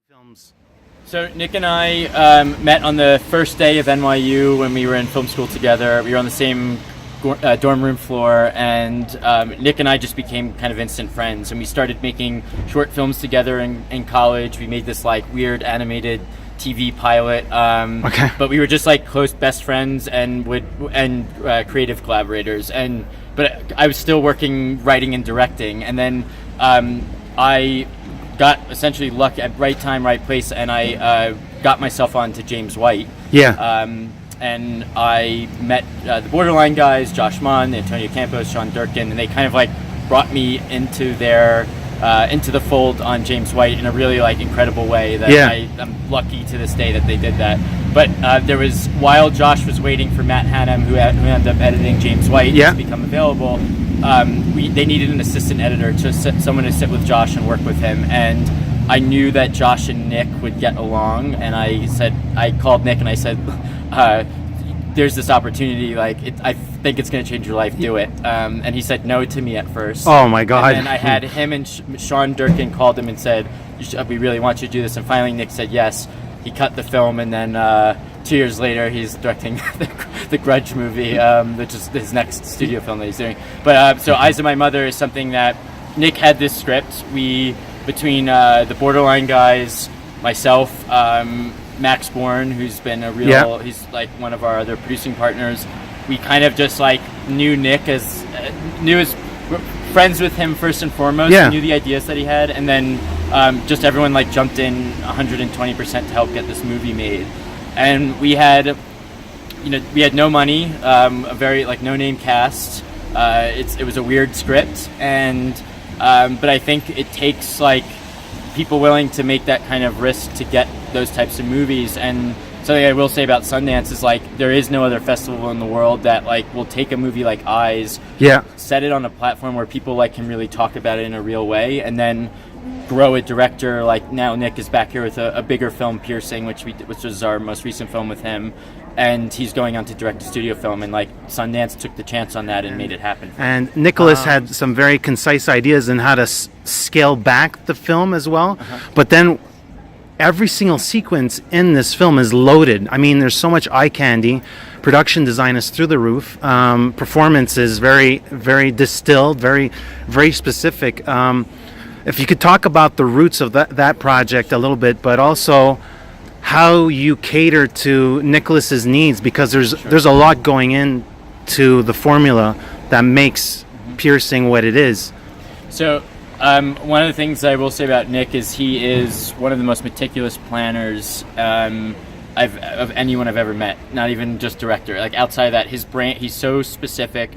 Films. So Nick and I met on the first day of NYU when we were in film school together. We were on the same dorm room floor, and Nick and I just became kind of instant friends. And we started making short films together in college. We made this like weird animated TV pilot. Okay. But we were just like close best friends and creative collaborators. But I was still working, writing and directing, and then I got essentially luck at right time, right place, and I got myself onto James White. Yeah. And I met the Borderline guys, Josh Mann, Antonio Campos, Sean Durkin, and they kind of like brought me into into the fold on James White in a really like incredible way that I'm lucky to this day that they did that. But while Josh was waiting for Matt Hannum, who ended up editing James White, to become available, they needed an assistant editor, someone to sit with Josh and work with him. And I knew that Josh and Nick would get along, and I called Nick and I said, there's this opportunity, I think it's going to change your life, do it. And he said no to me at first. Oh my God. And then I had him and Sean Durkin called him and said, we really want you to do this. And finally Nick said yes. He cut the film, and then 2 years later he's directing the Grudge movie, which is his next studio film that he's doing. But so Eyes of My Mother is something that Nick had this script. Between the Borderline guys, myself, Max Bourne, who's been he's like one of our other producing partners. We kind of just like knew Nick as friends with him first and foremost. Yeah. Knew the ideas that he had, and then just everyone like jumped in 120% to help get this movie made. And we had no money, a very like no name cast. It was a weird script, but I think it takes like people willing to make that kind of risk to get those types of movies. And something I will say about Sundance is like there is no other festival in the world that like will take a movie like Eyes, set it on a platform where people like can really talk about it in a real way, and then grow a director. Like now Nick is back here with a bigger film, Piercing, which was our most recent film with him, and he's going on to direct a studio film, and like Sundance took the chance on that and made it happen. And Nicolas had some very concise ideas on how to scale back the film as well. But then every single sequence in this film is loaded. I mean, there's so much eye candy. Production design is through the roof. Performance is very, very distilled, very, very specific. If you could talk about the roots of that project a little bit, but also how you cater to Nicolas's needs, because there's a lot going into the formula that makes Piercing what it is. So one of the things I will say about Nick is he is one of the most meticulous planners of anyone I've ever met. Not even just director. Like outside of that, his brain, he's so specific.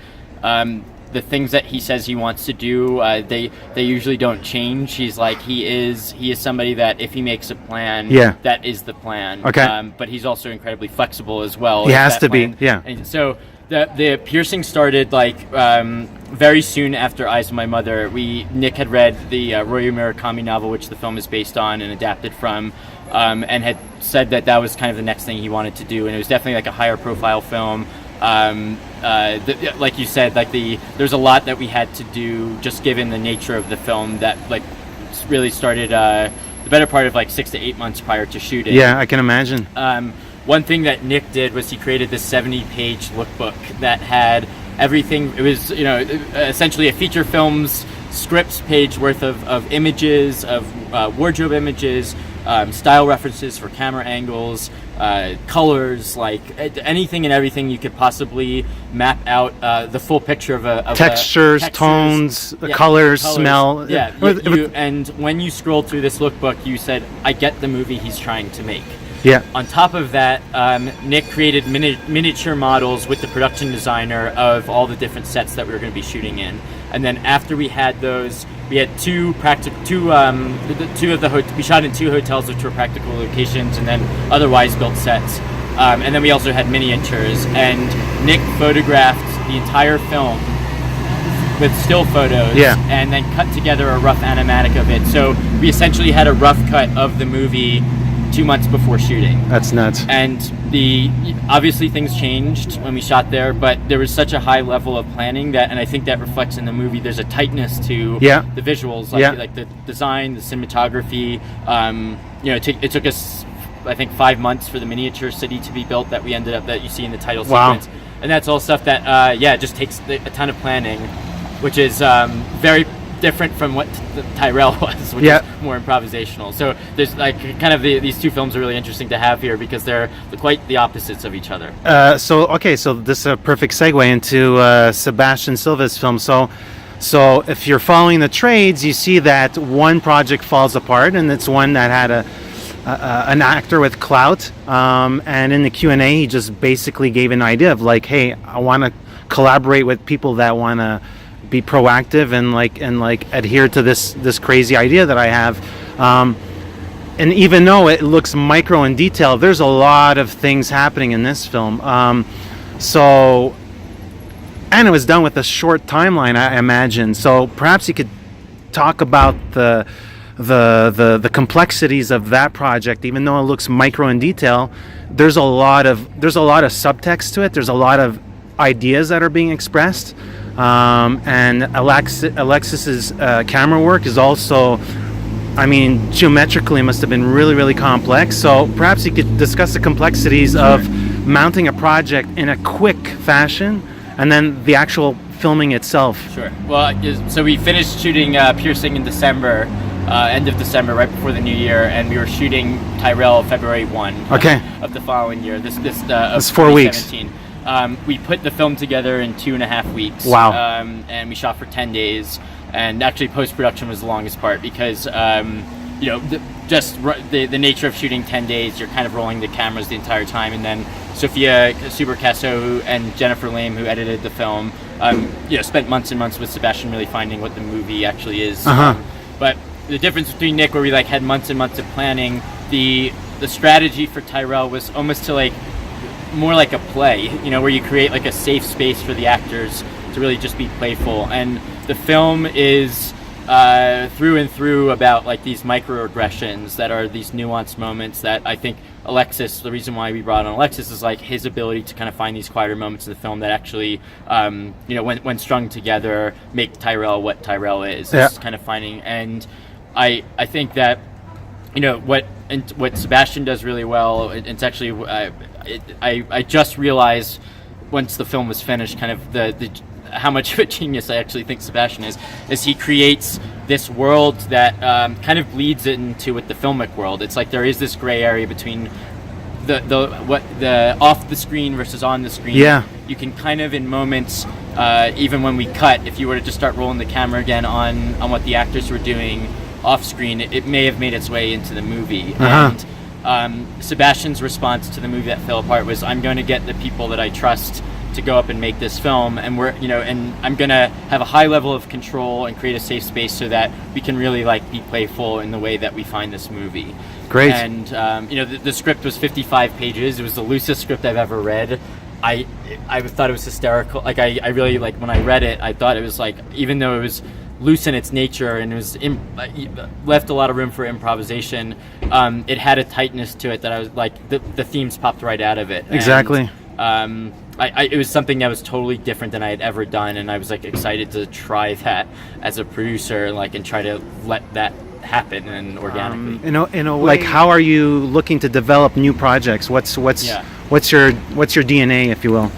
The things that he says he wants to do, they usually don't change. He is somebody that if he makes a plan, that is the plan. Okay. But he's also incredibly flexible as well. He has to be, And so the Piercing started very soon after Eyes of My Mother. Nick had read the Haruki Murakami novel, which the film is based on and adapted from, and had said that was kind of the next thing he wanted to do, and it was definitely like a higher profile film. Like you said, there's a lot that we had to do just given the nature of the film that really started the better part of 6 to 8 months prior to shooting. Yeah, I can imagine. One thing that Nick did was he created this 70-page lookbook that had everything. It was essentially a feature film's scripts page worth of images, of wardrobe images, style references for camera angles, colors, anything and everything you could possibly map out the full picture of textures, tones, colors, smell. Yeah, and when you scrolled through this lookbook, you said, I get the movie he's trying to make. Yeah. On top of that, Nick created miniature models with the production designer of all the different sets that we were going to be shooting in. And then after we had those, we had we shot in 2 hotels, which were practical locations, and then otherwise built sets. And then we also had miniatures. And Nick photographed the entire film with still photos, and then cut together a rough animatic of it. So we essentially had a rough cut of the movie 2 months before shooting. That's nuts. And obviously things changed when we shot there, but there was such a high level of planning and I think that reflects in the movie. There's a tightness to the visuals, like the design, the cinematography. It took us, I think, 5 months for the miniature city to be built that you see in the title sequence. And that's all stuff that just takes a ton of planning, which is very different from what TYREL was, which is more improvisational. So there's these two films are really interesting to have here because they're quite the opposites of each other. So this is a perfect segue into Sebastián Silva's film. So if you're following the trades, you see that one project falls apart, and it's one that had an actor with clout. And in the Q&A, he just basically gave an idea of like, hey, I want to collaborate with people that want to be proactive and adhere to this crazy idea that I have. And even though it looks micro in detail, there's a lot of things happening in this film. And it was done with a short timeline, I imagine. So perhaps you could talk about the complexities of that project. Even though it looks micro in detail, there's a lot of subtext to it. There's a lot of ideas that are being expressed. And Alexis's camera work is also, geometrically must have been really, really complex. So perhaps you could discuss the complexities of mounting a project in a quick fashion, and then the actual filming itself. Sure. Well, so we finished shooting Piercing in December, end of December, right before the new year, and we were shooting TYREL February 1 of the following year. This of 4 weeks. We put the film together in 2.5 weeks. Wow. And we shot for 10 days. And actually post-production was the longest part because, the nature of shooting 10 days, you're kind of rolling the cameras the entire time. And then Sophia Subercasso and Jennifer Lame, who edited the film, spent months and months with Sebastián really finding what the movie actually is. But the difference between Nick, where we had months and months of planning, the strategy for TYREL was almost to more like a play, where you create a safe space for the actors to really just be playful. And the film is through and through about these microaggressions that are these nuanced moments that I think Alexis, the reason why we brought on Alexis is his ability to kind of find these quieter moments in the film that actually, when strung together, make TYREL what TYREL is. It's kind of finding, and I think that what Sebastián does really well. It's actually I just realized once the film was finished, kind of the how much of a genius I actually think Sebastián is he creates this world that kind of bleeds into with the filmic world. It's there is this gray area between the off the screen versus on the screen. Yeah. You can kind of in moments, even when we cut, if you were to just start rolling the camera again on what the actors were doing off screen, it may have made its way into the movie. And Sebastián's response to the movie that fell apart was, I'm going to get the people that I trust to go up and make this film, and and I'm going to have a high level of control and create a safe space so that we can really be playful in the way that we find this movie. Great. And the script was 55 pages. It was the loosest script I've ever read. I thought it was hysterical. I really when I read it, I thought it was even though it was loose in its nature and it was left a lot of room for improvisation, it had a tightness to it that I was the themes popped right out of it. Exactly. And, it was something that was totally different than I had ever done, and I was excited to try that as a producer, and try to let that happen and organically. In a way, how are you looking to develop new projects? What's your DNA, if you will?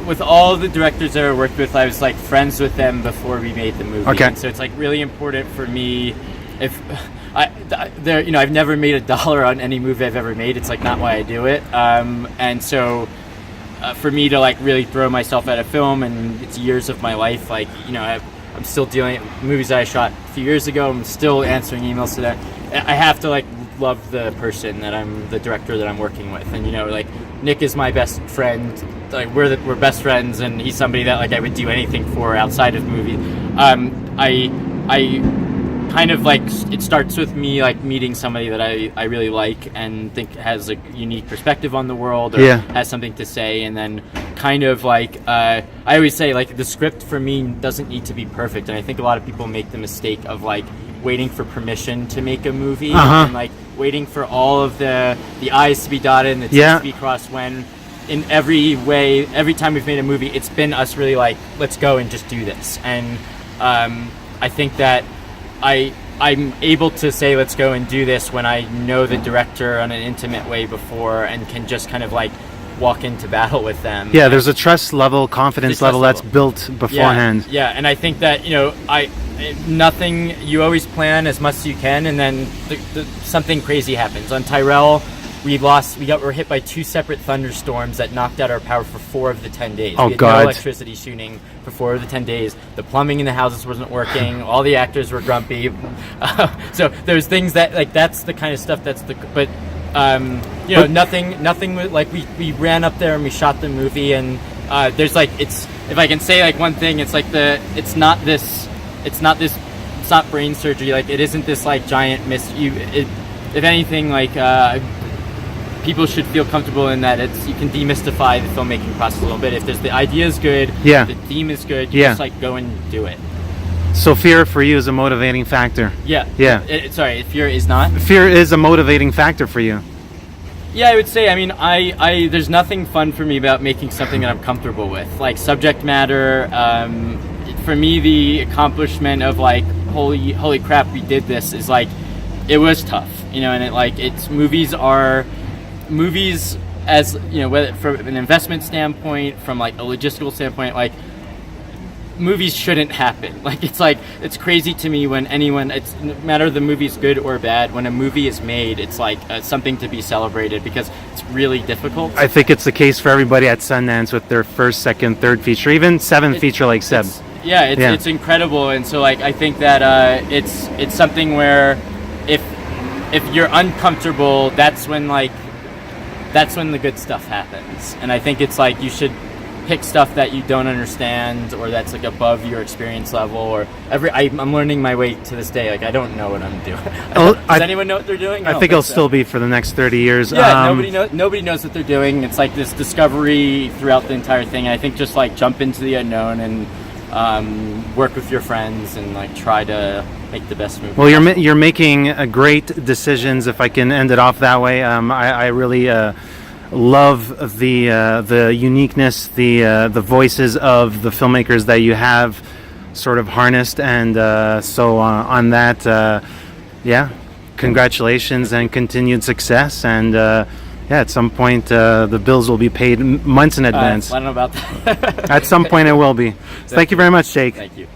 With all the directors that I worked with, I was friends with them before we made the movie. Okay. And so it's really important for me. If I've never made $1 on any movie I've ever made. It's not why I do it. And so for me to really throw myself at a film, and it's years of my life. I'm still dealing with movies that I shot a few years ago. I'm still answering emails to that. I have to love the person the director that I'm working with, and Nick is my best friend. We're best friends, and he's somebody that I would do anything for outside of movies. I kind of it starts with me meeting somebody that I really like and think has a unique perspective on the world or has something to say, and then kind of I always say the script for me doesn't need to be perfect, and I think a lot of people make the mistake of waiting for permission to make a movie, and waiting for all of the I's to be dotted and the T's to be crossed, when in every way, every time we've made a movie, it's been us really like, let's go and just do this. And I think that I'm able to say let's go and do this when I know the director on an intimate way before and can just kind of like walk into battle with them. Yeah, there's a trust level, confidence level that's built beforehand. Yeah, and I think that, you know, nothing, you always plan as much as you can, and then something crazy happens. On Tyrell, we were hit by 2 separate thunderstorms that knocked out our power for 4 of the 10 days. Oh, we had God. no electricity shooting for 4 of the 10 days. The plumbing in the houses wasn't working. All the actors were grumpy. So there's things that, like, that's the kind of stuff you know, nothing like we ran up there and we shot the movie, and there's like, it's, if I can say like one thing, it's like it's not brain surgery, like it isn't this like giant if anything, like people should feel comfortable in that you can demystify the filmmaking process a little bit. If the idea is good, the theme is good, you just like go and do it. So fear for you is a motivating factor. Yeah. Sorry, fear is not? Fear is a motivating factor for you. Yeah, I would say, I mean, I there's nothing fun for me about making something that I'm comfortable with. Like subject matter, for me the accomplishment of like, holy crap, we did this, is like, it was tough, you know, and movies as, you know, whether from an investment standpoint, from like a logistical standpoint, like movies shouldn't happen. Like it's crazy to me when it's no matter the movie's good or bad, when a movie is made, it's like something to be celebrated because it's really difficult. I think it's the case for everybody at Sundance with their first, second, third feature, even seventh feature like Seb. It's incredible, and so like I think that it's something where if you're uncomfortable, that's when the good stuff happens. And I think it's like you should pick stuff that you don't understand or that's like above your experience level, or I'm learning my way to this day. Like I don't know what I'm doing. Does anyone know what they're doing? I think it'll still be for the next 30 years. Yeah, nobody knows what they're doing. It's like this discovery throughout the entire thing. And I think just like jump into the unknown and work with your friends and like try to make the best movie. Well, you're making great decisions, if I can end it off that way. I really love the uniqueness, the voices of the filmmakers that you have sort of harnessed, and so on that, congratulations and continued success, and at some point the bills will be paid months in advance. I don't know about that. At some point it will be. Thank you very much, Jake. Thank you.